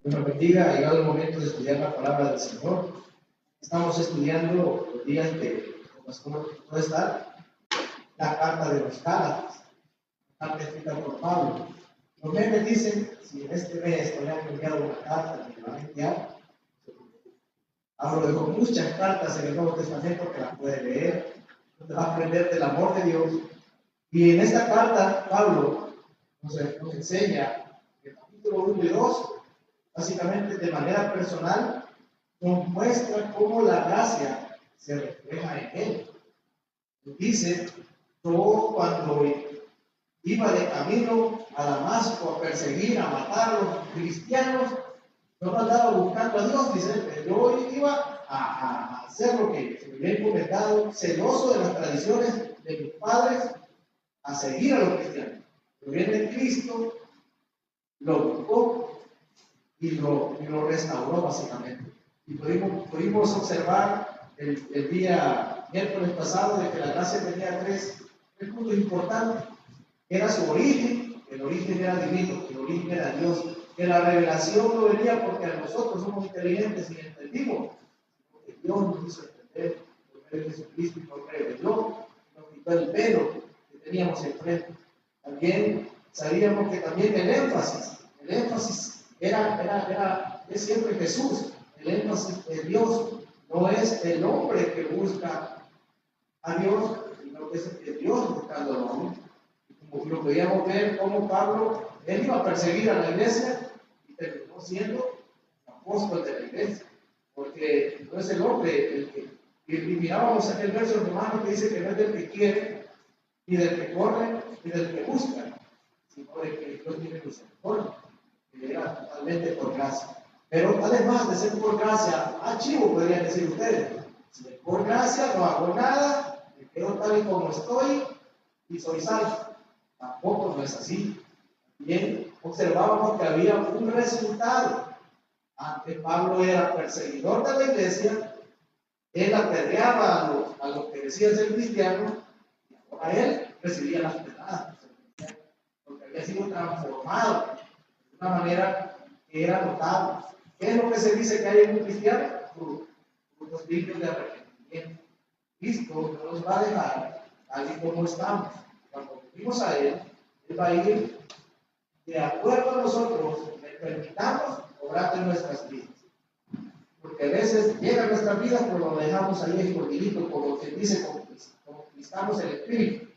Dios nos bendiga. Ha llegado el momento de estudiar la palabra del Señor. Estamos estudiando los días de ¿dónde está? La carta de los Gálatas, la carta escrita por Pablo. Los memes dicen, si en este mes no le han enviado una carta, me van a enviar. Pablo dejó muchas cartas en el Nuevo Testamento que las puede leer, donde va a aprender del amor de Dios. Y en esta carta, Pablo nos enseña, en el capítulo 1 y 2, básicamente de manera personal, nos muestra cómo la gracia se refleja en él. Dice, yo cuando iba de camino a Damasco a perseguir, a matar a los cristianos, yo no andaba buscando a Dios, dice, yo iba a hacer lo que se me había encomendado, celoso de las tradiciones de mis padres, a seguir a los cristianos. Pero viene Cristo, lo buscó y lo restauró básicamente. Y pudimos observar el día miércoles pasado de que la gracia tenía tres puntos importantes. Era su origen, el origen era divino, el origen era Dios, que la revelación no venía porque a nosotros somos inteligentes y entendimos, porque Dios nos hizo entender por medio de Jesucristo y nos reveló, nos quitó el velo que teníamos enfrente. También sabíamos que también el énfasis es siempre Jesús, el énfasis es Dios, no es el hombre que busca a Dios, sino que es Dios buscando al hombre. Como lo podíamos ver como Pablo, él iba a perseguir a la iglesia y terminó siendo apóstol de la iglesia, porque no es el hombre el que, y mirábamos aquel verso en Romanos que dice que no es del que quiere, ni del que corre, ni del que busca, sino de que Dios tiene misericordia, que era totalmente por gracia. Pero además de ser por gracia, chivo podrían decir ustedes, si es por gracia no hago nada, me quedo tal y como estoy y soy salvo. Tampoco no es así. Bien, observábamos que había un resultado. Antes Pablo era perseguidor de la iglesia, él apedreaba a los que decían ser cristianos, y ahora él recibía las pedradas, porque había sido transformado de una manera que era notable. ¿Qué es lo que se dice que hay en un cristiano? Frutos dignos de arrepentimiento. Cristo no nos va a dejar tal y como estamos. Cuando venimos a Él va a ir de acuerdo a nosotros, le permitamos obrar en nuestras vidas. Porque a veces llega a nuestras vidas, pero lo dejamos ahí escondidito, por lo que dice, conquistamos el espíritu.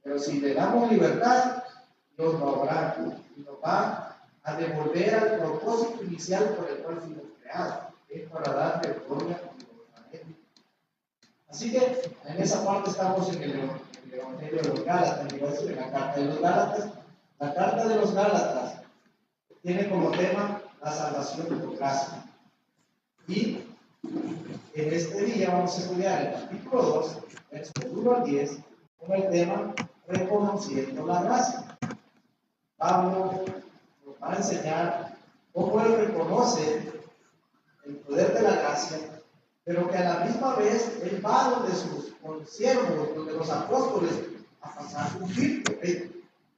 Pero si le damos libertad, Dios va a obrar y nos va a devolver al propósito inicial por el cual fuimos creados, que es para darle gloria a Él. Así que en esa parte estamos en el Evangelio de los Gálatas, en la carta de los Gálatas. La carta de los Gálatas tiene como tema la salvación por gracia. Y en este día vamos a estudiar el capítulo 2, versos 1 al 10, con el tema reconociendo la gracia. Pablo nos va a enseñar cómo él reconoce el poder de la gracia, pero que a la misma vez él va donde sus consiervos, donde los apóstoles, a pasar un filtro.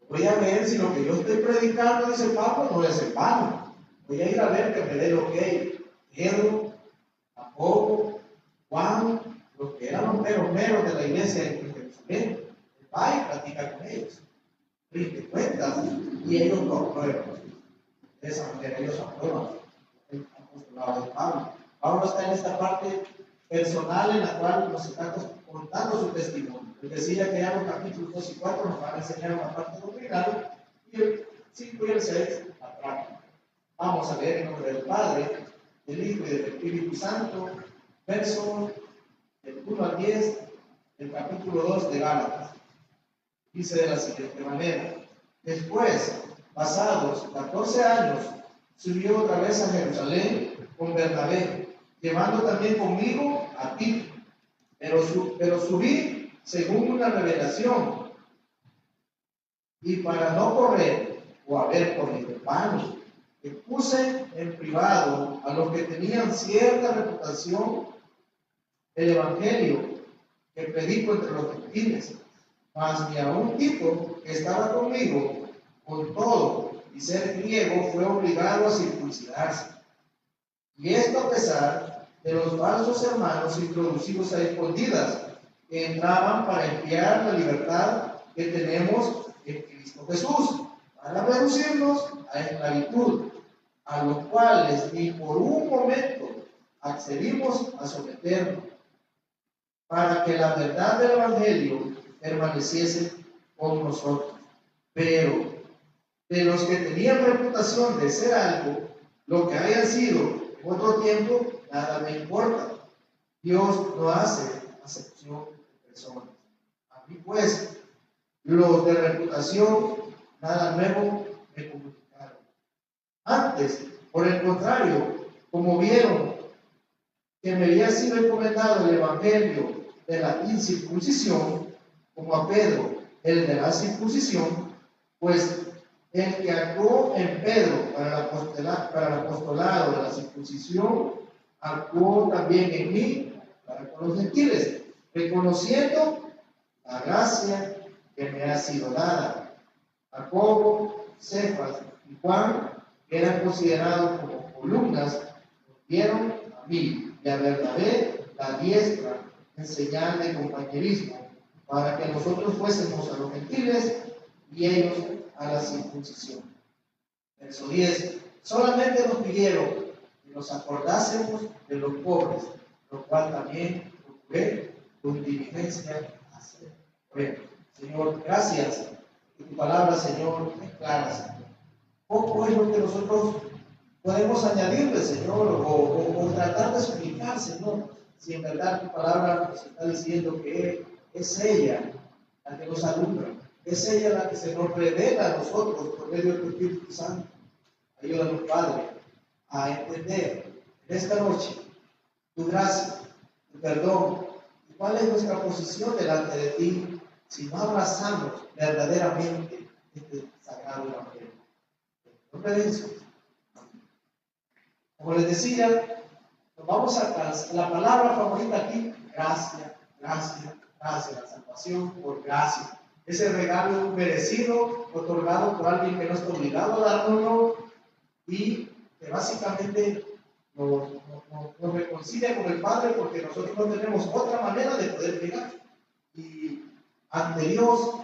Voy a ver si lo que yo estoy predicando, dice Pablo, no es en vano. Voy a ir a ver que me dé lo que Pedro, Jacobo, Juan, los que eran los meros de la iglesia en Jerusalén. Va y platica con ellos, rinde cuentas y ellos lo aprueban. De esa manera ellos aprueban el apostolado de Pablo. Pablo está en esta parte personal en la cual nos está contando su testimonio. Él decía que ya los capítulos 2 y 4 nos van a enseñar una parte doctrinal y el 5 y el 6 la práctica. Vamos a leer en nombre del Padre, del Hijo y del Espíritu Santo, verso del 1 al 10 del capítulo 2 de Gálatas. Dice de la siguiente manera: después, pasados 14 años, subió otra vez a Jerusalén con Bernabé, llevando también conmigo a Tito, pero subí según una revelación, y para no correr o haber corrido en vano, expuse en privado a los que tenían cierta reputación el evangelio que predico entre los gentiles, Mas ni aun Tito, que estaba conmigo, con todo y ser griego, fue obligado a circuncidarse. Y esto a pesar de los falsos hermanos introducidos a escondidas, que entraban para espiar la libertad que tenemos en Cristo Jesús, para reducirnos a esclavitud, a los cuales ni por un momento accedimos a someternos, para que la verdad del Evangelio permaneciese con nosotros. Pero de los que tenían reputación de ser algo, lo que hayan sido en otro tiempo, nada me importa. Dios no hace acepción de personas. A mí pues, los de reputación, nada nuevo me comunicaron. Antes, por el contrario, como vieron que me había sido encomendado el evangelio de la incircuncisión, como a Pedro el de la circuncisión, pues el que actuó en Pedro para el apostolado de la circuncisión, actuó también en mí para con los gentiles, reconociendo la gracia que me ha sido dada. Jacobo, Cefas y Juan, que eran considerados como columnas, nos dieron a mí y a Bernabé la diestra en señal de compañerismo, para que nosotros fuésemos a los gentiles y ellos a la circuncisión. Verso 10. Solamente nos pidieron que nos acordásemos de los pobres, lo cual también procuré con diligencia hacer. Bueno, Señor, gracias. Que tu palabra, Señor, es clara, Señor. Poco es lo que nosotros podemos añadirle, Señor, o tratar de explicar, Señor, si en verdad tu palabra nos está diciendo que es ella la que nos alumbra, es ella la que se nos revela a nosotros por medio del Espíritu Santo. Ayúdanos, Padre, a entender en esta noche tu gracia, tu perdón, y cuál es nuestra posición delante de ti si no abrazamos verdaderamente este sagrado evangelio. En el nombre de Jesús. Como les decía, nos vamos a la palabra favorita aquí: gracia, gracia, gracia, la salvación por gracia. Ese regalo merecido, otorgado por alguien que no está obligado a dárnoslo y que básicamente nos reconcilia con el Padre, porque nosotros no tenemos otra manera de poder llegar y ante Dios,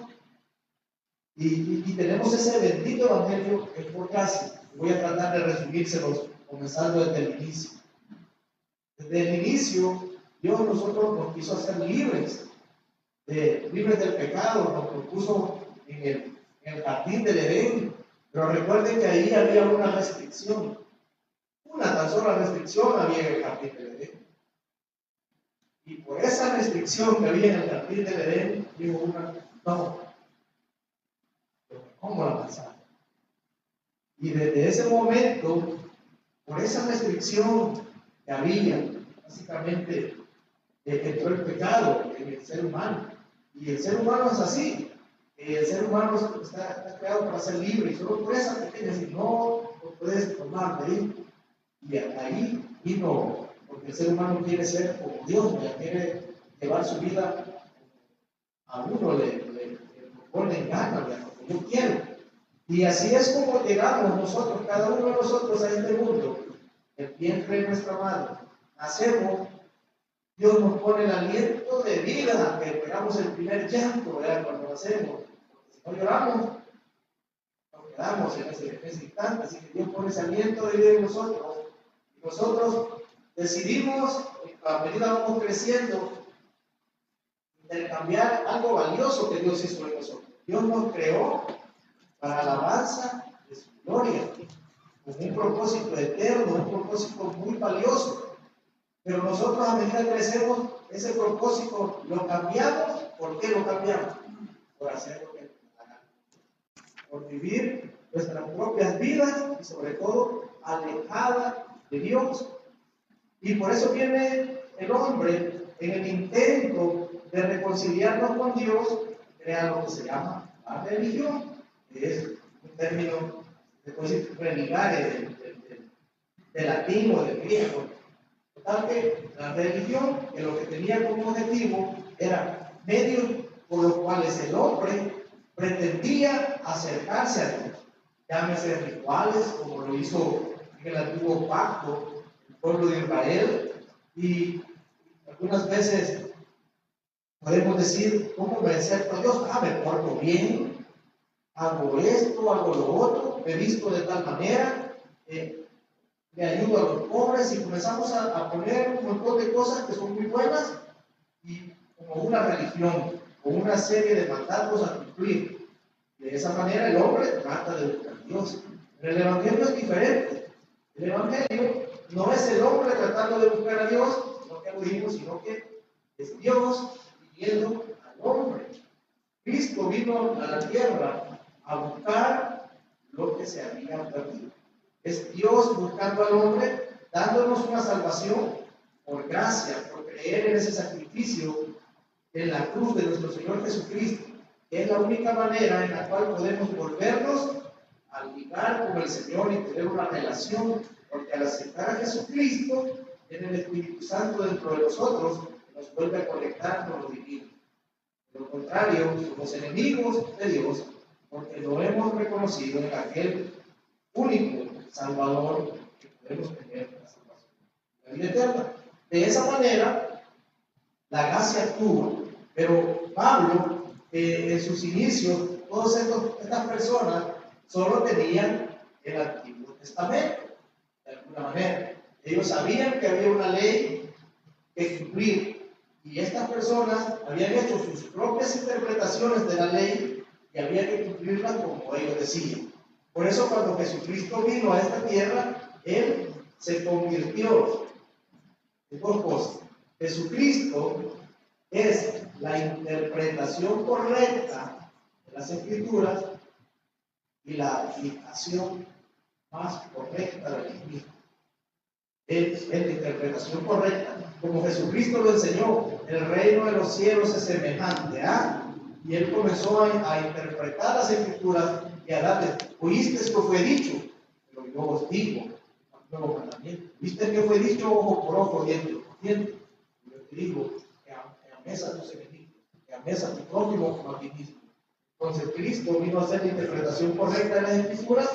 y tenemos ese bendito evangelio que es por gracia. Voy a tratar de resumírselos comenzando desde el inicio. Desde el inicio, Dios nosotros nos quiso hacer libres del pecado, nos propuso en el jardín del Edén, pero recuerden que ahí había una restricción, una tan sola restricción había en el jardín del Edén. Y por esa restricción que había en el jardín del Edén, dijo una: no, ¿cómo la manzana? Y desde ese momento, por esa restricción que había, básicamente entró el pecado en el ser humano. Y el ser humano es así. El ser humano está creado para ser libre, y solo por esa pequeña, si no lo puedes tomar de ahí. Y ahí vino, porque el ser humano quiere ser como Dios, ya quiere llevar su vida a uno, le pone en gana, como yo quiero. Y así es como llegamos nosotros, cada uno de nosotros, a este mundo. El vientre de nuestra madre. Nacemos, Dios nos pone el aliento de vida, que pegamos el primer llanto, ¿verdad? Cuando nacemos. Porque si no lloramos, nos quedamos en ese instante. Así que Dios pone ese aliento de vida en nosotros. Y nosotros decidimos, a medida que vamos creciendo, intercambiar algo valioso que Dios hizo en nosotros. Dios nos creó para alabanza de su gloria, con un propósito eterno, un propósito muy valioso. Pero nosotros, a medida que crecemos, ese propósito lo cambiamos. ¿Por qué lo cambiamos? Por hacer lo que nos haga, por vivir nuestras propias vidas y sobre todo alejada de Dios. Y por eso viene el hombre en el intento de reconciliarnos con Dios, crea lo que se llama la religión, que es un término, después de religar del latín o del griego. Total que la religión, que lo que tenía como objetivo era medios por los cuales el hombre pretendía acercarse a Dios. Llámese rituales, como lo hizo en el antiguo pacto el pueblo de Israel, y algunas veces podemos decir, ¿cómo me acerco a Dios? Me porto bien, hago esto, hago lo otro, me visto de tal manera, le ayudo a los pobres, y comenzamos a poner un montón de cosas que son muy buenas y como una religión, con una serie de mandatos a cumplir. De esa manera el hombre trata de buscar a Dios. En el Evangelio es diferente. El Evangelio no es el hombre tratando de buscar a Dios, no que lo dijimos, sino que es Dios pidiendo al hombre. Cristo vino a la tierra a buscar lo que se había perdido. Es Dios buscando al hombre, dándonos una salvación por gracia, por creer en ese sacrificio en la cruz de nuestro Señor Jesucristo, que es la única manera en la cual podemos volvernos a ligar con el Señor y tener una relación, porque al aceptar a Jesucristo, tiene el Espíritu Santo dentro de nosotros, que nos vuelve a conectar con lo divino. De lo contrario, somos enemigos de Dios, porque lo hemos reconocido en aquel único Salvador que podemos tener la salvación, la vida eterna. De esa manera, la gracia actúa, pero Pablo, en sus inicios, todas estas personas solo tenían el Antiguo Testamento, de alguna manera. Ellos sabían que había una ley que cumplir, y estas personas habían hecho sus propias interpretaciones de la ley y había que cumplirla como ellos decían. Por eso cuando Jesucristo vino a esta tierra, Él se convirtió en dos cosas. Jesucristo es la interpretación correcta de las Escrituras y la aplicación más correcta de las mismas. Es la interpretación correcta, como Jesucristo lo enseñó. El reino de los cielos es semejante a, y Él comenzó a interpretar las Escrituras y a darles, oíste que fue dicho, pero yo os digo, nuevo mandamiento. ¿Viste que fue dicho ojo por ojo, diente por diente? Yo te digo que ames a tus enemigos, que ames a tu prójimo como a ti mismo. Entonces Cristo vino a hacer la interpretación correcta de las Escrituras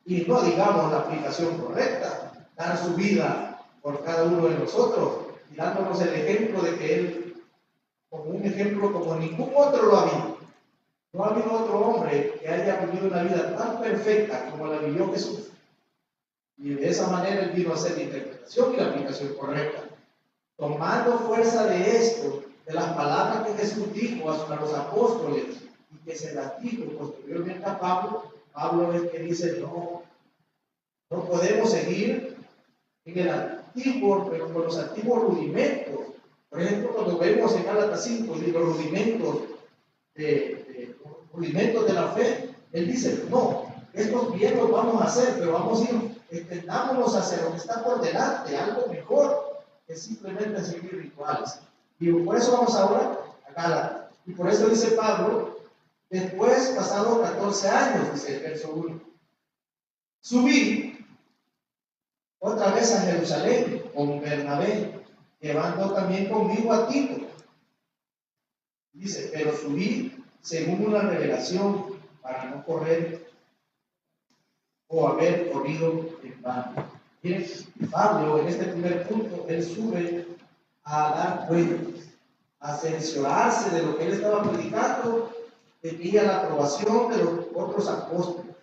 y no digamos la aplicación correcta, dar su vida por cada uno de nosotros y dándonos el ejemplo de que Él, como un ejemplo como ningún otro lo ha habido. No ha habido otro hombre que haya vivido una vida tan perfecta como la vivió Jesús. Y de esa manera Él vino a hacer la interpretación y la aplicación correcta. Tomando fuerza de esto, de las palabras que Jesús dijo a los apóstoles y que se las dijo posteriormente a Pablo, Pablo es que dice, no podemos seguir en el antiguo, pero con los antiguos rudimentos. Por ejemplo, cuando vemos en Gálatas 5 los rudimentos de la fe, él dice, no, estos bien los vamos a hacer, pero vamos a ir, extendámonos hacia lo que está por delante, algo mejor que simplemente seguir rituales. Y por eso vamos ahora a Gálatas. Y por eso dice Pablo, después, pasados 14 años, dice el verso 1, subí otra vez a Jerusalén con Bernabé, llevando también conmigo a Tito. Dice, pero subí según una revelación para no correr o haber corrido en vano. Miren, Pablo en este primer punto, él sube a dar cuentas, a cerciorarse de lo que él estaba predicando, tenía la aprobación de los otros apóstoles.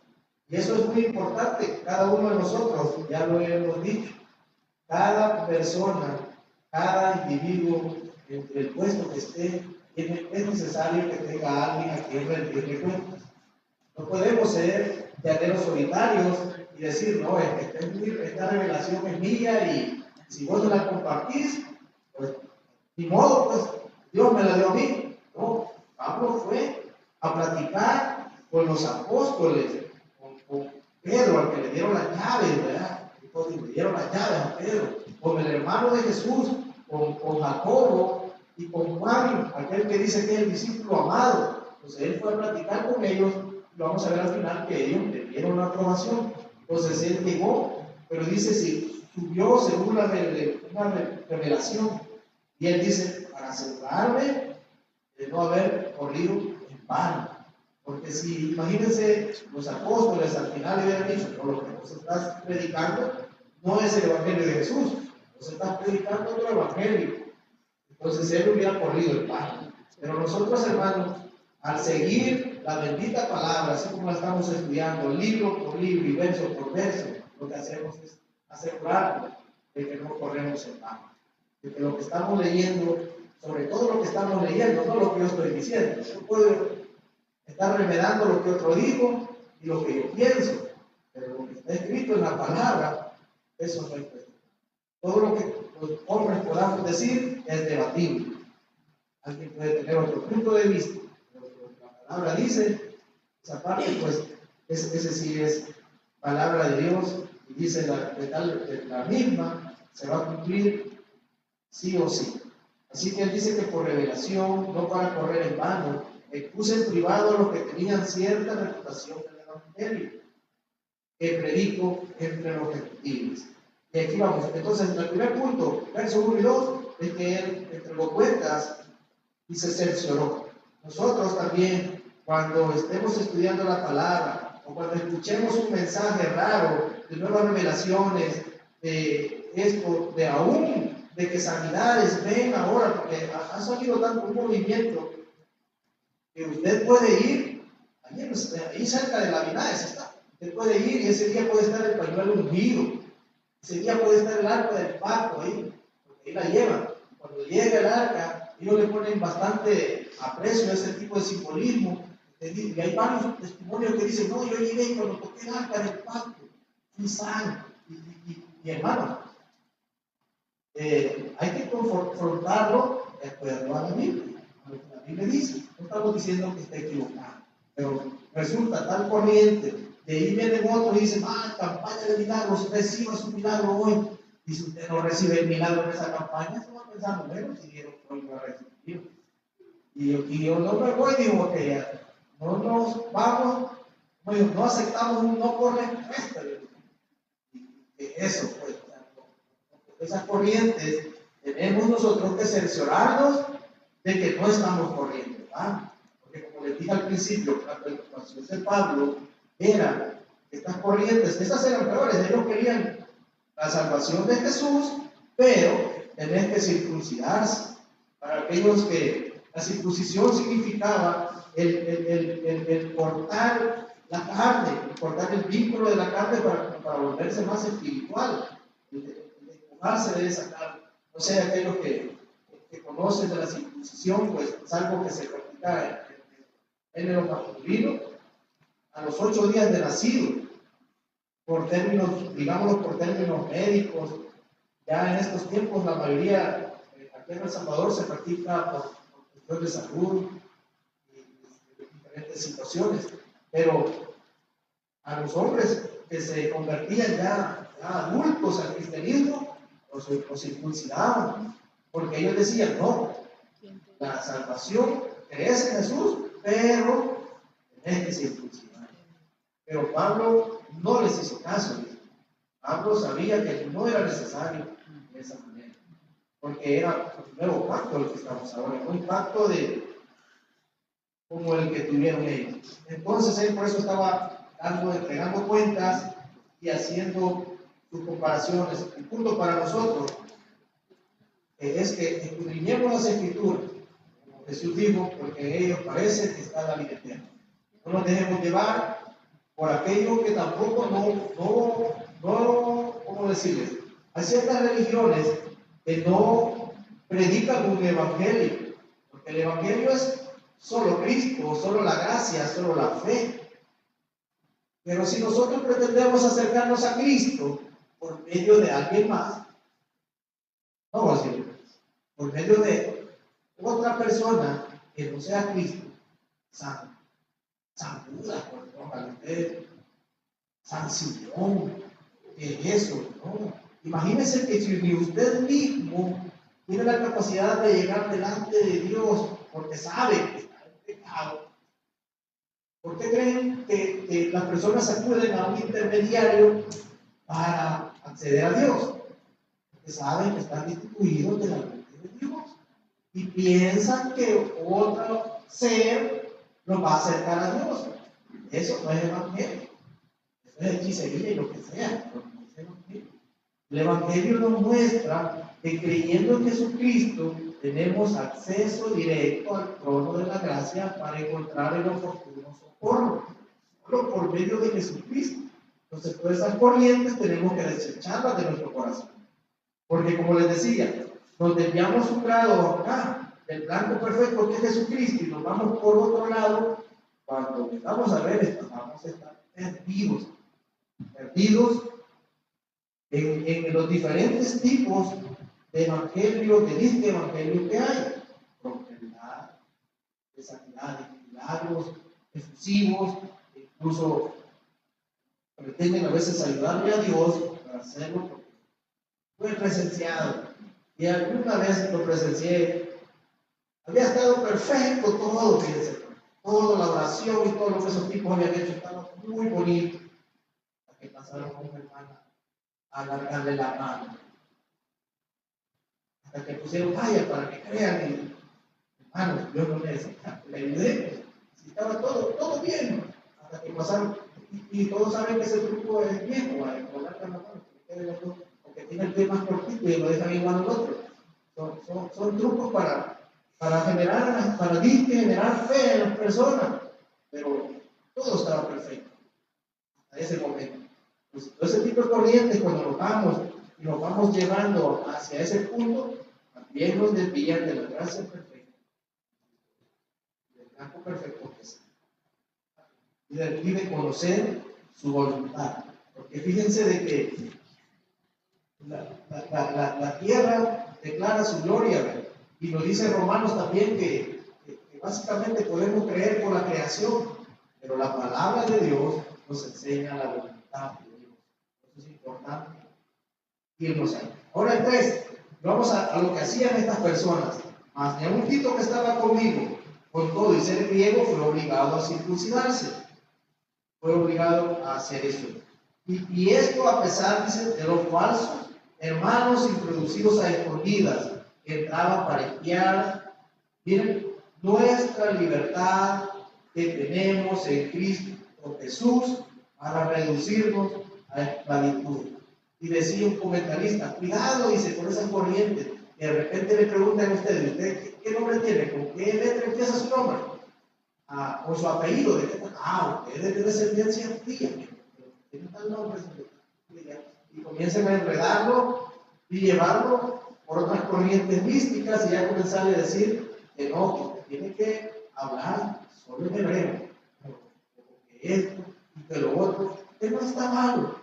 Y eso es muy importante, cada uno de nosotros, ya lo hemos dicho, cada persona, cada individuo, entre el puesto que esté, es necesario que tenga a alguien a quien rendirle cuentas. No podemos ser llaneros solitarios y decir, no, esta revelación es mía y si vos no la compartís, pues ni modo, pues Dios me la dio a mí. No, Pablo fue a platicar con los apóstoles, con Pedro, al que le dieron las llaves, ¿verdad? Entonces le dieron las llaves a Pedro, con el hermano de Jesús, con Jacobo y con Juan, aquel que dice que es el discípulo amado. Entonces él fue a platicar con ellos y vamos a ver al final que ellos le dieron la aprobación. Entonces él llegó, pero dice, si subió según una revelación, y él dice, para asegurarme de no haber corrido en vano. Porque si, imagínense, los apóstoles al final le hubieran dicho, no, lo que nos estás predicando no es el evangelio de Jesús, nos estás predicando otro evangelio. Entonces él hubiera corrido en vano. Pero nosotros, hermanos, al seguir la bendita palabra, así como la estamos estudiando, libro por libro y verso por verso, lo que hacemos es asegurarnos de que no corremos en vano. De que lo que estamos leyendo, sobre todo lo que estamos leyendo, no lo que yo estoy diciendo. Yo puedo estar remedando lo que otro dijo y lo que yo pienso, pero lo que está escrito en la palabra, eso no es cuestión. Todo lo que los hombres podamos decir es debatible. Alguien puede tener otro punto de vista, pero lo que la palabra dice, esa parte, pues, ese sí es palabra de Dios, y dice la misma, se va a cumplir sí o sí. Así que él dice que por revelación, no para correr en vano, expuse en privado a los que tenían cierta reputación del evangelio, que predico entre los gentiles. Y aquí vamos. Entonces, el primer punto, verso 1 y 2, es que él entregó cuentas y se cercioró. Nosotros también, cuando estemos estudiando la palabra, o cuando escuchemos un mensaje raro, de nuevas revelaciones, de esto, de aún, de que sanidades ven ahora, porque ha salido tanto un movimiento, que usted puede ir, ahí cerca de la Linares está, usted puede ir y ese día puede estar el pañuelo ungido, ese día puede estar el arca del pacto ahí, porque ahí la llevan. Cuando llega el arca, ellos le ponen bastante aprecio a ese tipo de simbolismo, y hay varios testimonios que dicen, no, yo llegué cuando toqué el arca del pacto, fui sano, y hermanos, hay que confrontarlo de acuerdo a la Biblia, a lo que la Biblia dice. No estamos diciendo que esté equivocado, pero resulta tal corriente, de ahí vienen otros y dicen, campaña de milagros, reciba su milagro hoy. Y si usted no recibe el milagro en esa campaña, se va pensando, bueno, si Dios hoy lo ha recibido. Y yo no me voy, digo que ya, no nos vamos, no aceptamos un no por respuesta. Eso, pues, esas corrientes, tenemos nosotros que cerciorarnos de que no estamos corriendo, ¿verdad? Porque como les dije al principio, la preocupación de Pablo era que estas corrientes, estas eran peores, ellos querían la salvación de Jesús, pero tenían que circuncidarse. Para aquellos que la circuncisión significaba el cortar la carne, el cortar el vínculo de la carne para volverse más espiritual, el despojarse de esa carne. O sea, aquellos que conocen de la circuncisión, pues es algo que se practica en el masculino a los 8 días de nacido, por términos, digámoslo por términos médicos. Ya en estos tiempos la mayoría aquí en El Salvador se practica por cuestiones de salud y diferentes situaciones, pero a los hombres que se convertían ya adultos al cristianismo, los circuncidaban, porque ellos decían, no, la salvación crees en Jesús, pero tenés que circuncidar. Pero Pablo no les hizo caso. Pablo sabía que no era necesario de esa manera, porque era un nuevo pacto el que estamos ahora, un pacto como el que tuvieron ellos. Entonces él por eso estaba entregando cuentas y haciendo sus comparaciones. El punto para nosotros es que escudriñemos las Escrituras, como Jesús dijo, porque en ellos parece que está la vida eterna. No nos dejemos llevar por aquello que tampoco ¿cómo decirles? Hay ciertas religiones que no predican un evangelio, porque el evangelio es solo Cristo, solo la gracia, solo la fe. Pero si nosotros pretendemos acercarnos a Cristo por medio de alguien más, no va a ser por medio de otra persona que no sea Cristo, San Buda, San Simón, eso, ¿no? Imagínense que si usted mismo tiene la capacidad de llegar delante de Dios porque sabe que está en pecado, ¿por qué creen que las personas acuden a un intermediario para acceder a Dios? Porque saben que están destituidos de la mente de Dios. y piensan que otro ser nos va a acercar a Dios. Eso no es evangelio, eso es hechicería y lo que sea, pero no es evangelio. El evangelio nos muestra que creyendo en Jesucristo tenemos acceso directo al trono de la gracia para encontrar el oportuno socorro, solo por medio de Jesucristo. Entonces, todas esas corrientes tenemos que desecharlas de nuestro corazón. Porque, como les decía, nos desviamos un grado acá del blanco perfecto que es Jesucristo y nos vamos por otro lado. Cuando empezamos a ver, vamos a estar perdidos en los diferentes tipos de evangelio, de disque evangelio que hay. Prosperidad, de sanidad, de milagros, efusivos, incluso pretenden a veces ayudarle a Dios para hacerlo porque fue presenciado. Y alguna vez lo presencié, había estado perfecto todo, fíjense, toda la oración y todo lo que esos tipos habían hecho estaba muy bonito. Hasta que pasaron con una hermana a alargarle la mano. Hasta que pusieron vaya para que crean y hermanos, Dios no necesita, le ayudé, si estaba todo bien, hasta que pasaron, y todos saben que ese truco es viejo, a alargar la mano, porque tiene el pie más cortito y lo dejan igual al otro. Son trucos para generar fe en las personas, pero todo estaba perfecto hasta ese momento. Pues, ese tipo de corrientes, cuando nos vamos llevando hacia ese punto, también nos desvían de la gracia perfecta, del blanco perfecto que es, y de conocer su voluntad. Porque fíjense de que la tierra declara su gloria, ¿verdad? Y nos dice Romanos también que básicamente podemos creer por la creación, pero la palabra de Dios nos enseña la voluntad de Dios. Eso es importante irnos ahí. Ahora entonces, vamos a lo que hacían estas personas. Mas ni aun Tito, que estaba conmigo, con todo y ser griego, fue obligado a circuncidarse. Fue obligado a hacer eso. Y esto a pesar, dice, de los falsos hermanos introducidos a escondidas, que entraban para espiar. Miren, nuestra libertad que tenemos en Cristo Jesús para reducirnos a esclavitud. Y decía un comentarista, cuidado, dice, con esas corrientes. Y de repente le preguntan a ustedes, ¿usted qué nombre tiene? ¿Con qué letra empieza su nombre? Con su apellido. ¿De qué? Usted es de descendencia judía. Tiene tal nombre, y comienzan a enredarlo y llevarlo por otras corrientes místicas y ya comenzar a decir que no, que tiene que hablar solo en hebreo, que esto y que lo otro, que no está malo,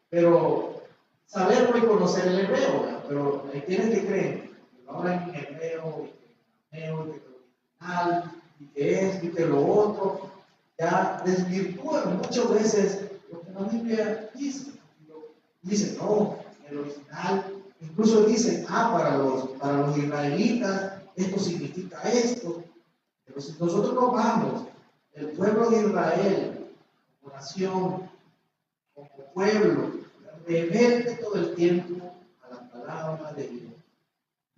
pero saberlo y conocer el hebreo, ¿verdad? Pero hay quienes que creen que lo hablan en hebreo, y que lo original, y que esto y que lo otro, ya desvirtúan muchas veces lo que la Biblia dice. Dice, no, el original, incluso dicen, para los israelitas, esto significa esto. Pero si nosotros nos vamos, el pueblo de Israel, como nación, como pueblo, rebelde todo el tiempo a la palabra de Dios.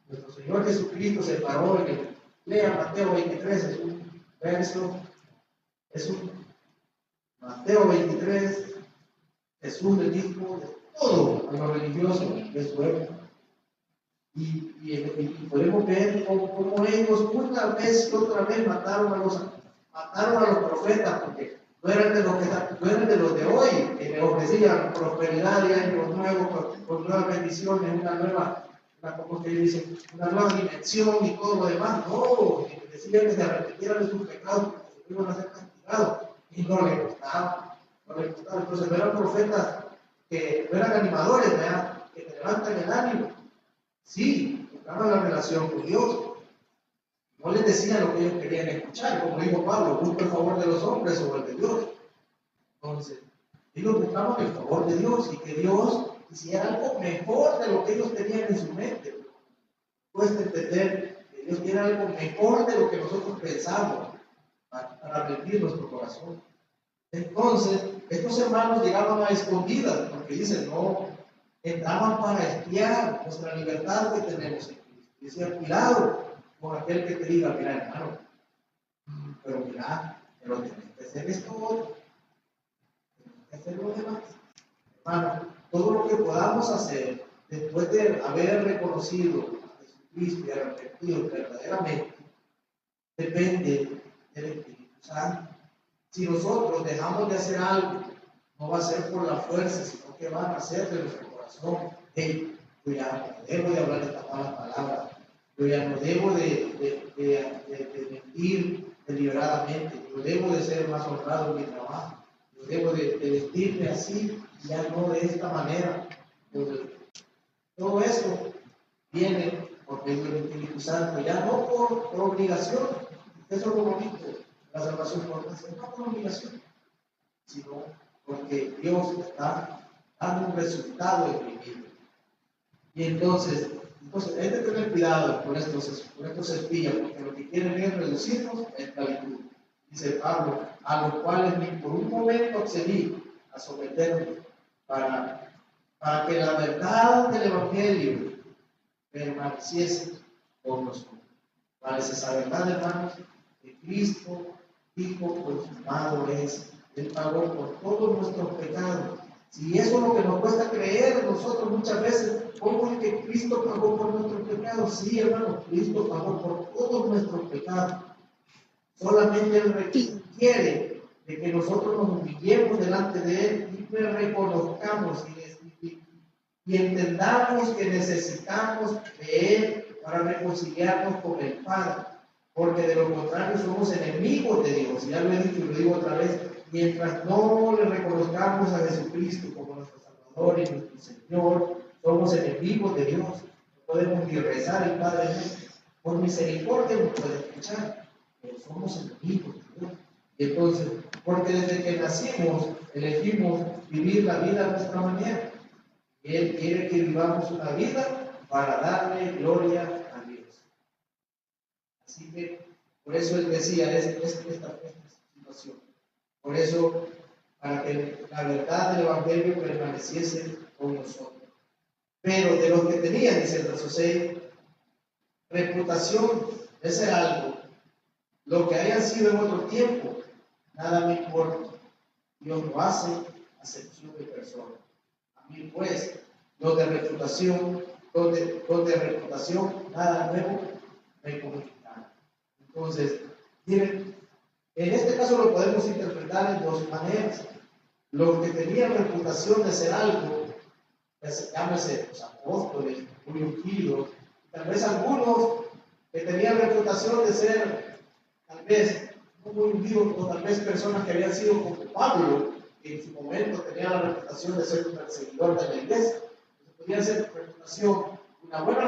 Nuestro Señor Jesucristo se paró lea Mateo 23, es un verso, Mateo 23, Jesús le dijo todo a los religiosos de su época. Y podemos ver cómo ellos una vez y otra vez mataron a los profetas, porque no eran de los de hoy, que le ofrecían prosperidad y años nuevos, con nuevas bendiciones, una nueva dimensión y todo lo demás. No, decían que se arrepintieran de sus pecados, porque se iban a ser castigados, y no les gustaba. Entonces no eran profetas que no eran animadores, ¿verdad? Que te levantan el ánimo. Sí, buscaban la relación con Dios. No les decían lo que ellos querían escuchar, como dijo Pablo, busca el favor de los hombres o el de Dios. Entonces, ellos buscaban el favor de Dios y que Dios hiciera algo mejor de lo que ellos tenían en su mente. Cuesta entender que Dios tiene algo mejor de lo que nosotros pensamos para rendir nuestro corazón. Entonces, estos hermanos llegaban a escondidas, porque dicen, no, entraban para espiar nuestra libertad que tenemos en Cristo. Y decía, cuidado con aquel que te diga, mira, hermano, pero mira, pero tienes que hacer esto otro, tienes que hacer lo demás. Hermano, todo lo que podamos hacer después de haber reconocido a Jesucristo y arrepentido verdaderamente, depende del Espíritu Santo. Si nosotros dejamos de hacer algo, no va a ser por la fuerza, sino que va a nacer de nuestro corazón. Hey, yo ya no debo de hablar estas malas palabras, yo ya no debo de mentir deliberadamente, yo debo de ser más honrado en mi trabajo, yo debo de vestirme así, y ya no de esta manera. Entonces, todo eso viene por medio del Espíritu Santo, ya no por obligación. Eso es lo bonito, la salvación por nación, no por obligación, sino porque Dios está dando un resultado en mi vida. Y entonces hay que tener cuidado con estos espías, porque lo que quieren es reducirnos a esclavitud. Dice Pablo, a los cuales ni por un momento accedí a someterme para que la verdad del Evangelio permaneciese con nosotros. ¿Cuál es esa verdad, hermanos? Que Cristo dijo, consumado es. Él pagó por todos nuestros pecados. Si eso es lo que nos cuesta creer nosotros muchas veces, ¿cómo es que Cristo pagó por nuestros pecados? Sí, hermano, Cristo pagó por todos nuestros pecados. Solamente Él requiere de que nosotros nos humillemos delante de Él y reconozcamos y entendamos que necesitamos de Él para reconciliarnos con el Padre, porque de lo contrario somos enemigos de Dios. Ya lo he dicho y lo digo otra vez, mientras no le reconozcamos a Jesucristo como nuestro Salvador y nuestro Señor, somos enemigos de Dios. No podemos ni rezar el Padre nuestro, por misericordia nos puede escuchar, pero somos enemigos de Dios. Y entonces, porque desde que nacimos elegimos vivir la vida a nuestra manera. Él quiere que vivamos una vida para darle gloria a Dios. Así que, por eso Él decía esta situación. Por eso, para que la verdad del Evangelio permaneciese con nosotros. Pero de los que tenían, dice el verso 6, reputación de ser algo, lo que hayan sido en otro tiempo, nada me importa. Dios lo hace acepción de personas. A mí, pues, los de reputación, nada nuevo me comunicaron. Entonces, miren, en este caso lo podemos interpretar en dos maneras. Los que tenían reputación de ser algo, llámese los apóstoles, muy ungidos, tal vez algunos que tenían reputación de ser, tal vez, no muy ungidos, o tal vez personas que habían sido como Pablo, que en su momento tenía la reputación de ser un perseguidor de la iglesia. Podría ser reputación, una buena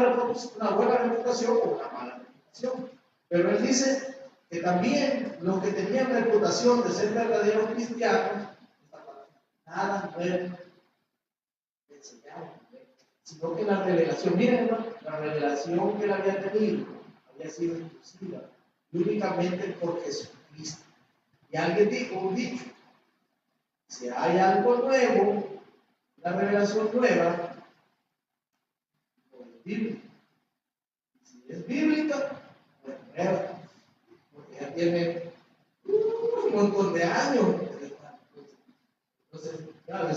reputación o una mala reputación. Pero él dice que también los que tenían reputación de ser verdaderos cristianos, nada nuevo enseñaron, sino que la revelación, miren hermano, la revelación que él había tenido había sido exclusiva únicamente por Jesucristo. Y alguien dijo un dicho: si hay algo nuevo, una revelación nueva, bíblica. Si es bíblica, pues nueva, porque ya tiene un montón de años. Entonces, claro,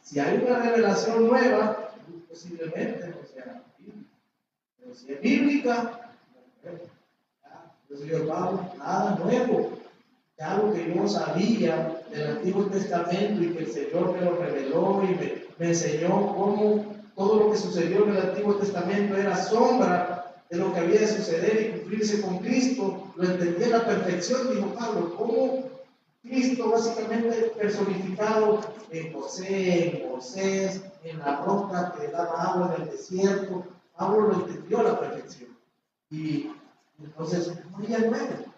si hay una revelación nueva, posiblemente no sea bíblica. Pero si es bíblica, no es nueva. Entonces yo, Pablo, nada nuevo. Ya lo que yo sabía del Antiguo Testamento y que el Señor me lo reveló y me enseñó cómo todo lo que sucedió en el Antiguo Testamento era sombra de lo que había de suceder y cumplirse con Cristo. Lo entendí a la perfección, dijo Pablo, cómo Cristo básicamente personificado en José, en Moisés, en la roca que daba agua en el desierto. Pablo lo entendió a la perfección. Y entonces no había nuevo.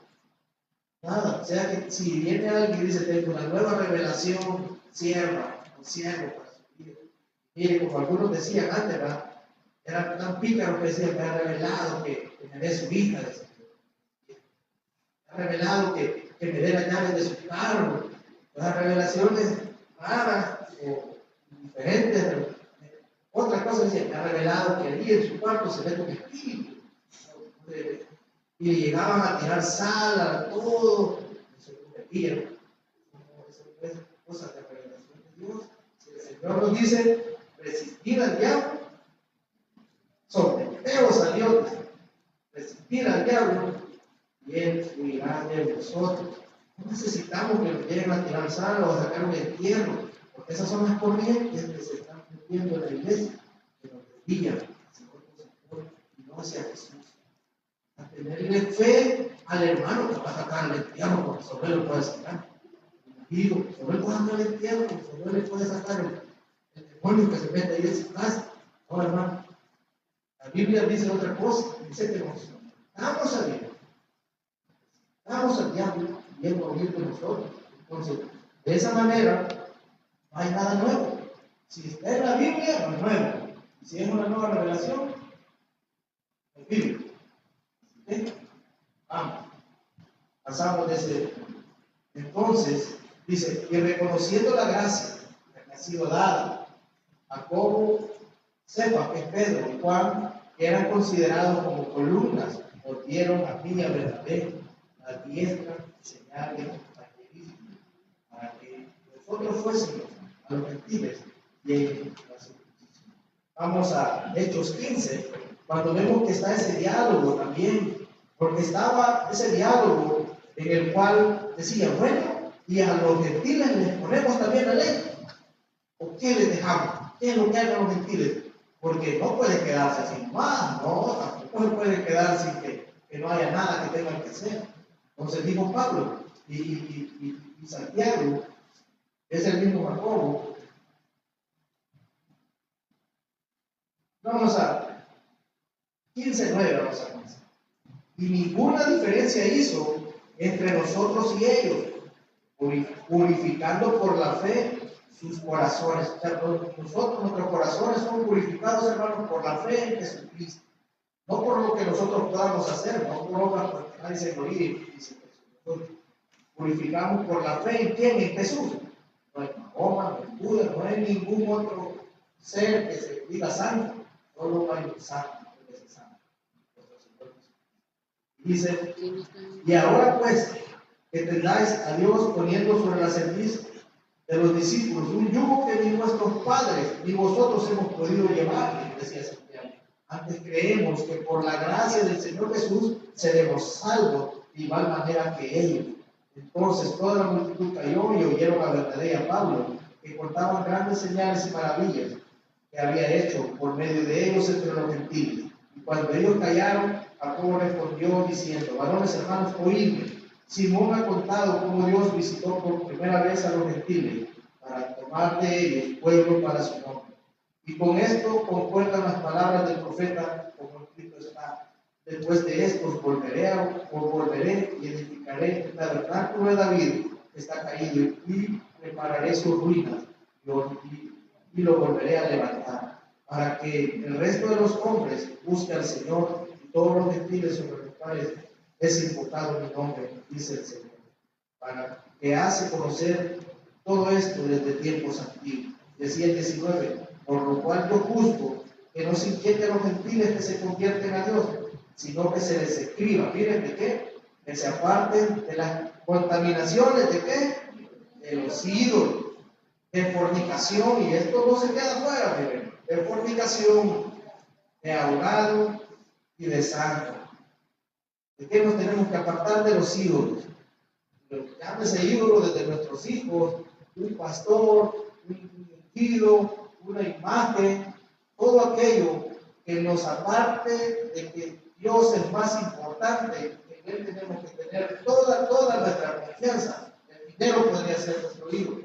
Nada, o sea que si viene alguien y dice, tengo una nueva revelación, sierva o siervo para su vida. Mire, como algunos decían antes, ¿verdad? Eran tan pícaros que decían, me ha revelado que me dé su hija, me ha revelado que me dé las llaves de su carro. Las revelaciones raras o diferentes. Otra cosa decía, me ha revelado que allí en su cuarto se ve un espíritu. y le llegaban a tirar sal a todo, se convertían. Eso es cosa de revelación de Dios. Si el Señor nos dice resistir al diablo, someteos a Dios, resistir al diablo, y él huirá de nosotros. No necesitamos que nos lleguen a tirar sal o a sacar un entierro, porque esas son las corrientes que se están metiendo en la iglesia, que nos desvían hacia otros sectores y no hacia Jesús. A tenerle fe al hermano que va a sacar el entierro, porque sobre él lo puede sacar. Digo, sobre él puede sacar el entierro, porque sobre él le puede sacar el demonio que se mete ahí en su casa. No, hermano. La Biblia dice otra cosa, dice que nos damos a Dios. Damos al diablo y él va a huir de nosotros. Entonces, de esa manera, no hay nada nuevo. Si está en la Biblia, no es nuevo. Si es una nueva revelación, es Biblia. ¿Sí? Vamos. Pasamos de ese. Entonces, dice, y reconociendo la gracia que ha sido dada a Jacobo, sepa que Pedro y Juan, que eran considerados como columnas, os dieron a Villa verdadera, la diestra señal de evangelismo, para que nosotros fuésemos a los gentiles y ellos la circuncisión. Vamos a Hechos 15, cuando vemos que está ese diálogo también, porque estaba ese diálogo en el cual decía, bueno, y a los gentiles les ponemos también la ley, ¿o qué les dejamos? ¿Qué es lo que hagan los gentiles? Porque no puede quedarse sin más, no, tampoco se puede quedar sin que no haya nada que tengan que hacer. Entonces dijo Pablo y Santiago, es el mismo Jacobo. Vamos a 15:9, vamos a comenzar. Y ninguna diferencia hizo entre nosotros y ellos, purificando por la fe sus corazones. O sea, nosotros, nuestros corazones son purificados, hermanos, por la fe en Jesucristo. No por lo que nosotros podamos hacer, no por obras, porque nadie se gloríe. Nosotros purificamos por la fe en quién, en Jesús. No es Mahoma, no es Buda, no hay ningún otro ser que se diga santo. Solo hay un santo, que es el santo. Dice, y ahora pues, que tengáis a Dios poniendo sobre la cerviz de los discípulos un yugo que ni nuestros padres ni vosotros hemos podido llevar, decía Santiago. Antes creemos que por la gracia del Señor Jesús seremos salvos de igual manera que ellos. Entonces toda la multitud cayó y oyeron la verdad de Pablo, que contaban grandes señales y maravillas que había hecho por medio de ellos entre los gentiles. Y cuando ellos callaron, Jacobo respondió diciendo, varones hermanos, oídme. Simón ha contado cómo Dios visitó por primera vez a los gentiles para tomar de ellos pueblo para su nombre. Y con esto concuerdan las palabras del profeta, como escrito está. Después de estos volveré y edificaré el tabernáculo de David, que está caído, y repararé sus ruinas, y lo volveré a levantar, para que el resto de los hombres busque al Señor y todos los gentiles sobre los cuales es invocado mi nombre, dice el Señor, para que hace conocer todo esto desde tiempos antiguos. Decía el 19, por lo cual yo juzgo que no se inquieten los gentiles que se convierten a Dios, sino que se les escriba, miren de qué, que se aparten de las contaminaciones de qué, de los ídolos, de fornicación, y esto no se queda fuera, miren, de fornicación, de ahogado y de sangre. ¿De qué nos tenemos que apartar? De los ídolos. Llámese ídolo desde nuestros hijos, un pastor, un ungido, una imagen, todo aquello que nos aparte de que Dios es más importante, en Él tenemos que tener toda nuestra confianza. El dinero podría ser nuestro ídolo.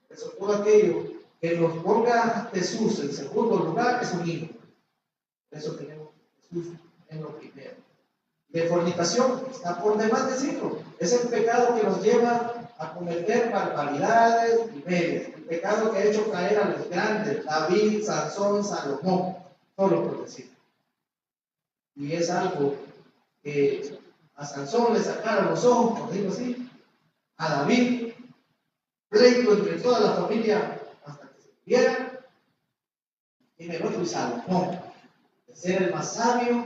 Por eso todo aquello que nos ponga a Jesús en segundo lugar es un ídolo. Por eso tenemos a Jesús en lo primero. De fornicación, está por demás decirlo, es el pecado que nos lleva a cometer barbaridades y medias, el pecado que ha hecho caer a los grandes, David, Sansón, Salomón, solo por decirlo. Y es algo que a Sansón le sacaron los ojos, por decirlo así, a David, pleito entre toda la familia hasta que se muriera, y en el otro y Salomón, de ser el más sabio,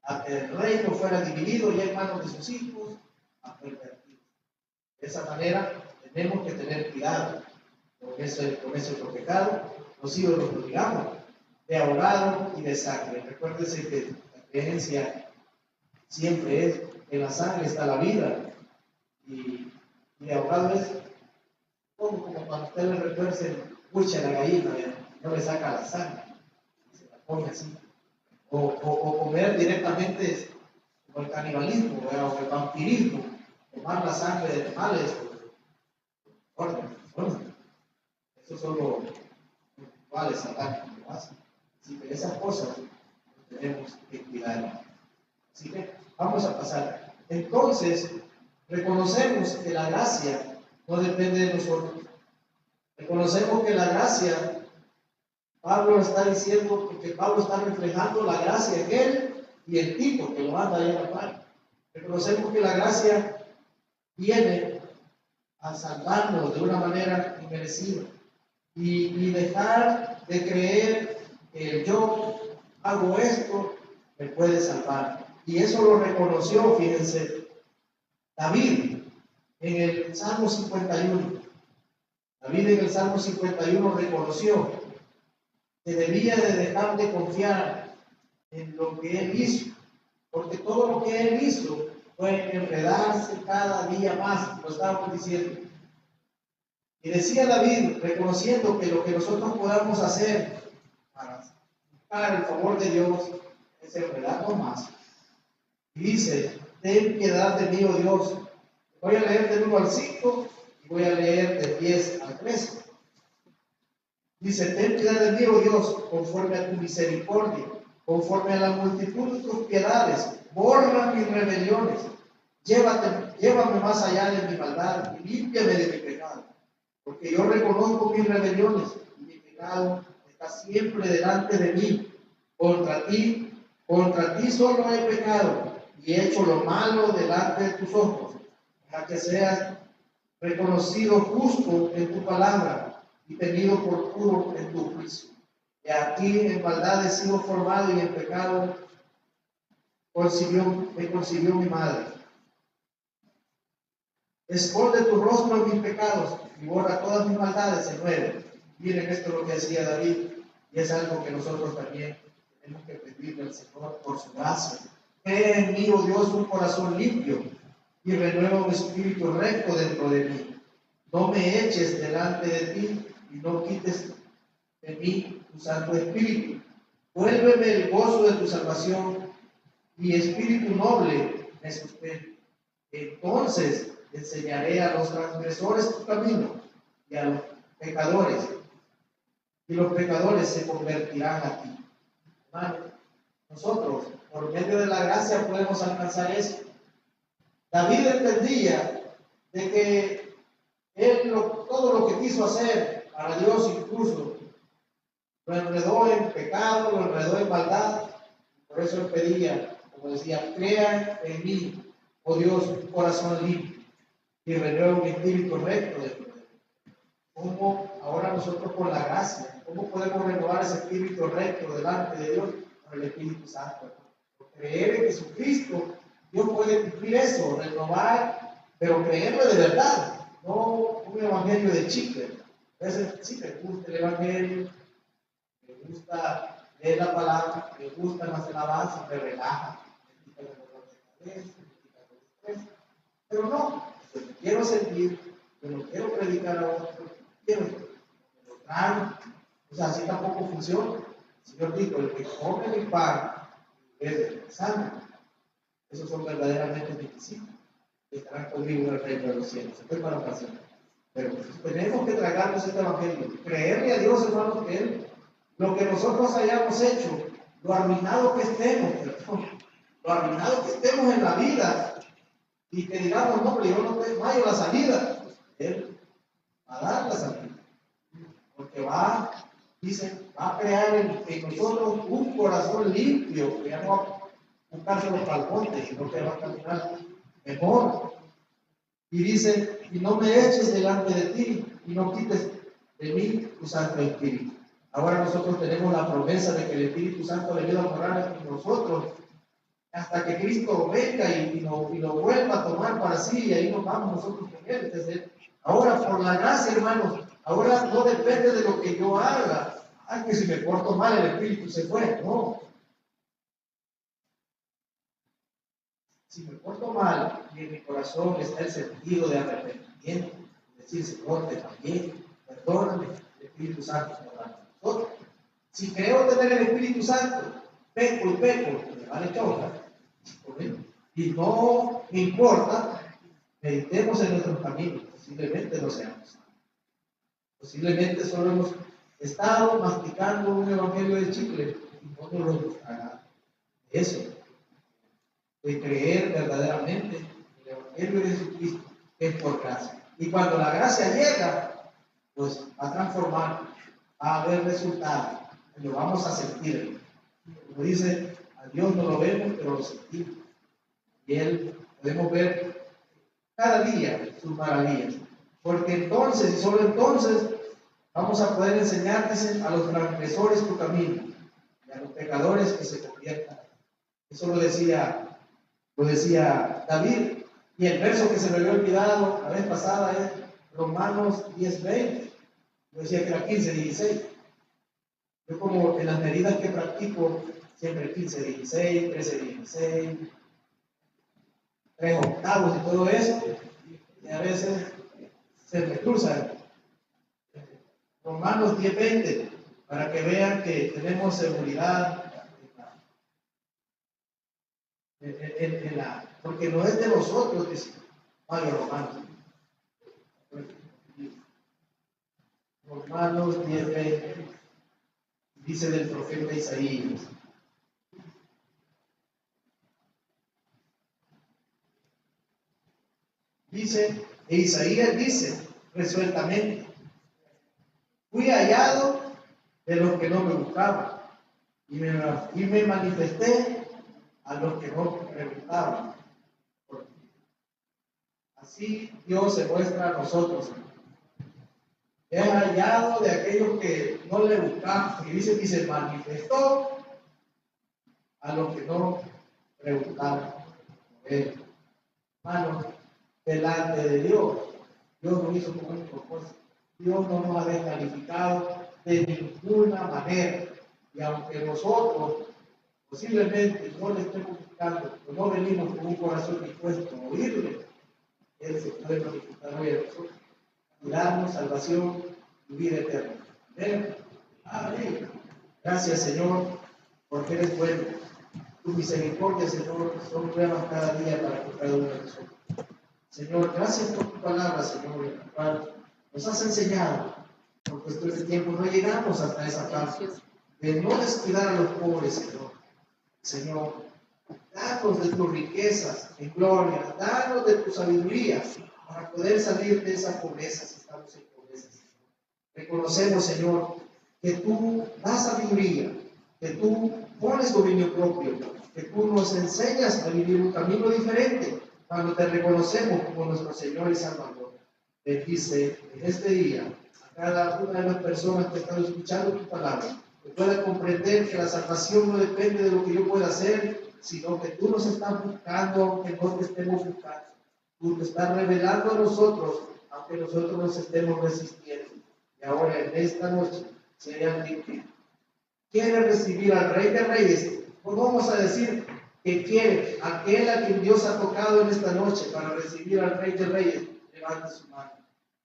a que el reino fuera dividido ya en manos de sus hijos, a pervertidos. De esa manera tenemos que tener cuidado con ese otro pecado. Los ídolos lo digamos, de ahogado y de sangre. Recuérdense que la creencia siempre es que en la sangre está la vida, y de ahogado es como cuando usted le retuerce pucha la gallina, no le saca la sangre, se la pone así. O comer directamente como el canibalismo, o el vampirismo, tomar la sangre de animales, esos son los rituales satánicos que hacen. Así que esas cosas tenemos que cuidar. Así que vamos a pasar. Entonces, reconocemos que la gracia no depende de nosotros. Reconocemos que la gracia, Pablo está diciendo, porque Pablo está reflejando la gracia en él y el tipo que lo anda ahí a la par. Reconocemos que la gracia viene a salvarnos de una manera inmerecida y dejar de creer que yo hago esto me puede salvar. Y eso lo reconoció, fíjense, David en el Salmo 51. David en el Salmo 51 reconoció que debía de dejar de confiar en lo que él hizo, porque todo lo que él hizo fue enredarse cada día más, lo estábamos diciendo. Y decía David, reconociendo que lo que nosotros podamos hacer para buscar el favor de Dios es enredarnos más. Y dice, ten piedad de mí, oh Dios. Voy a leer del 1 al 5 y voy a leer del 10 al 13. Dice, ten piedad de mí, oh Dios, conforme a tu misericordia, conforme a la multitud de tus piedades, borra mis rebeliones, llévame más allá de mi maldad y límpiame de mi pecado, porque yo reconozco mis rebeliones y mi pecado está siempre delante de mí. Contra ti solo he pecado y he hecho lo malo delante de tus ojos, para que seas reconocido justo en tu palabra y tenido por puro en tu juicio. Y aquí en maldad he sido formado y en pecado me concibió mi madre. Esconde tu rostro en mis pecados y borra todas mis maldades en nuevo. Miren, esto es lo que decía David, y es algo que nosotros también tenemos que pedirle al Señor por su gracia. Crea en mí, oh Dios, un corazón limpio y renueva un espíritu recto dentro de mí. No me eches delante de ti y no quites de mí tu Santo Espíritu. Vuélveme el gozo de tu salvación y espíritu noble me sustente. Entonces enseñaré a los transgresores tu camino y a los pecadores, y los pecadores se convertirán a ti. Hermano, nosotros, por medio de la gracia, podemos alcanzar eso. David entendía de que él todo lo que quiso hacer para Dios, incluso lo enredó en pecado, lo enredó en maldad. Por eso él pedía, como decía, crea en mí, oh Dios, un corazón limpio y renueva un espíritu recto dentro de mí. ¿Cómo ahora nosotros con la gracia, cómo podemos renovar ese espíritu recto delante de Dios? Con el Espíritu Santo. Por creer en Jesucristo, Dios puede cumplir eso, renovar, pero creerlo de verdad, no un evangelio de chicle. A veces sí me gusta el evangelio, me gusta leer la palabra, me gusta las alabanzas, me relaja, me quita el dolor de cabeza, me quita el estrés, pero no, yo me quiero sentir, yo no quiero predicar a otros, quiero mostrar, o sea, así tampoco funciona. El Señor dijo, el que come mi pan es de mi sangre, esos son verdaderamente mis discípulos, que estarán conmigo en el reino de los cielos. Estoy para ocasión. Pero tenemos que tragarnos este evangelio, creerle a Dios, hermanos, que Él, lo que nosotros hayamos hecho, lo arruinado que estemos, lo arruinado que estemos en la vida, y que digamos, no, pero yo no hallo la salida, Él va a dar la salida, porque dice, va a crear en nosotros un corazón limpio, que ya no va a buscarse los palmontes, sino que va a caminar mejor. Y dice, y no me eches delante de ti, y no quites de mí tu Santo Espíritu. Ahora nosotros tenemos la promesa de que el Espíritu Santo le ayuda a morar en nosotros, hasta que Cristo venga y lo vuelva a tomar para sí, y ahí nos vamos nosotros con Él. Entonces, ahora, por la gracia, hermanos, ahora no depende de lo que yo haga. Ay, que si me porto mal, el Espíritu se fue. No. Si me porto mal y en mi corazón está el sentido de arrepentimiento, decir, Señor, te fallé, perdóname, el Espíritu Santo se va a nosotros. Si creo tener el Espíritu Santo, peco, me vale chauca. Y no me importa, meditemos en nuestros caminos, posiblemente no seamos. Posiblemente solo hemos estado masticando un evangelio de chicle y no nos lo haga eso, de creer verdaderamente en el evangelio de Jesucristo, que es por gracia. Y cuando la gracia llega, pues va a transformar, va a haber resultados, y lo vamos a sentir. Como dice, a Dios no lo vemos, pero lo sentimos. Y Él podemos ver cada día sus maravillas. Porque entonces, y solo entonces, vamos a poder enseñar a los transgresores tu camino y a los pecadores que se conviertan. Eso lo decía David. Y el verso que se me había olvidado la vez pasada es Romanos 10:20. Yo decía que era 15:16. Yo, como en las medidas que practico, siempre 15:16, 13:16, 3/8 y todo eso, y a veces se me cruza. Romanos 10:20, para que vean que tenemos seguridad porque no es de nosotros, dice Romanos 10:20, dice del profeta Isaías. Dice, Isaías dice resueltamente: fui hallado de los que no me buscaban, y me manifesté a los que no me preguntaban. Así Dios se muestra a nosotros. Es hallado de aquellos que no le buscaban, y dice, y se manifestó a los que no preguntaban. Hermanos, delante de Dios, Dios nos hizo como un propósito. Dios no nos ha descalificado de ninguna manera. Y aunque nosotros posiblemente no le estemos buscando, o no venimos con un corazón dispuesto a oírle, Él se puede manifestar hoy a nosotros y darnos salvación y vida eterna. Amén. Amén. Gracias, Señor, porque eres bueno. Tu misericordia, Señor, son nuevas cada día para cada uno de nosotros. Señor, gracias por tu palabra, Señor, en la cual nos has enseñado. Por cuestión de tiempo no llegamos hasta esa parte de no descuidar a los pobres, Señor. Señor, danos de tus riquezas en gloria, danos de tu sabiduría para poder salir de esa pobreza si estamos en pobreza, Señor. Reconocemos, Señor, que tú das sabiduría, que tú pones dominio propio, que tú nos enseñas a vivir un camino diferente cuando te reconocemos como nuestro Señor y Salvador. Bendice en este día a cada una de las personas que están escuchando tu palabra, que puedan comprender que la salvación no depende de lo que yo pueda hacer, sino que tú nos estás buscando aunque no te estemos buscando. Tú te estás revelando a nosotros aunque nosotros nos estemos resistiendo. Y ahora en esta noche, si hay alguien que quiere recibir al Rey de Reyes, pues vamos a decir que quiere, aquel a quien Dios ha tocado en esta noche para recibir al Rey de Reyes, levante su mano,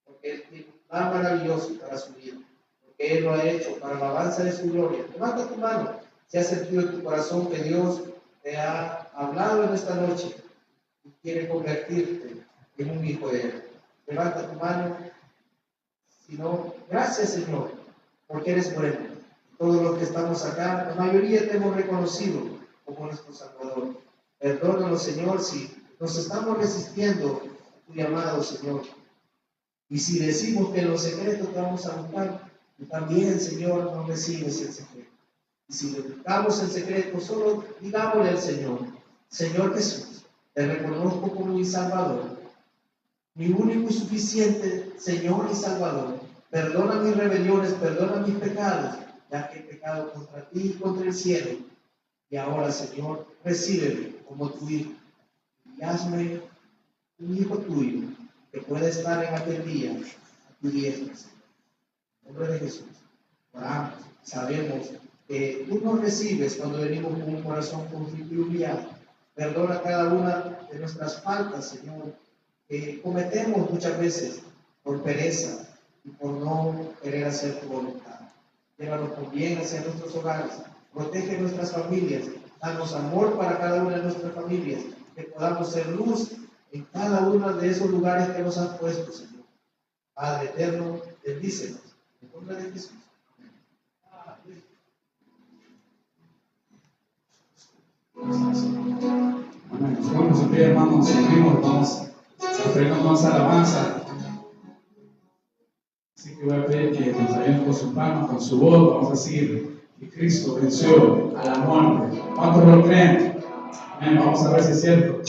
porque Él tiene un plan maravilloso para su vida, porque Él lo ha hecho para la alabanza de su gloria. Levanta tu mano si has sentido en tu corazón que Dios te ha hablado en esta noche y quiere convertirte en un hijo de Él. Levanta tu mano. Si no, gracias, Señor, porque eres bueno. Todos los que estamos acá, la mayoría te hemos reconocido como nuestro Salvador. Perdónanos, Señor, si nos estamos resistiendo a tu llamado, Señor. Y si decimos que en los secretos te vamos a buscar, tú también, Señor, nos recibes en secreto. Y si le buscamos en secreto, solo digámosle al Señor: Señor Jesús, te reconozco como mi Salvador, mi único y suficiente Señor y Salvador. Perdona mis rebeliones, perdona mis pecados, ya que he pecado contra ti y contra el cielo. Y ahora, Señor, recíbeme como tu hijo. Y hazme un hijo tuyo que pueda estar en aquel día a tu diestra, Señor. En nombre de Jesús, oramos. Sabemos que tú nos recibes cuando venimos con un corazón contrito y humillado. Perdona cada una de nuestras faltas, Señor, que cometemos muchas veces por pereza y por no querer hacer tu voluntad. Llévanos con bien hacia nuestros hogares, protege nuestras familias, danos amor para cada una de nuestras familias, que podamos ser luz en cada uno de esos lugares que nos has puesto, Señor. Padre eterno, bendícenos. En nombre de Jesús. Amén. Nos vamos a pedir, hermanos, seguimos, vamos a ofrecernos más alabanza. Así que voy a pedir que nos ayuden con sus manos, con su voz. Vamos a decir que Cristo venció a la muerte. ¿Cuántos lo creen? Amén. Vamos a ver si es cierto.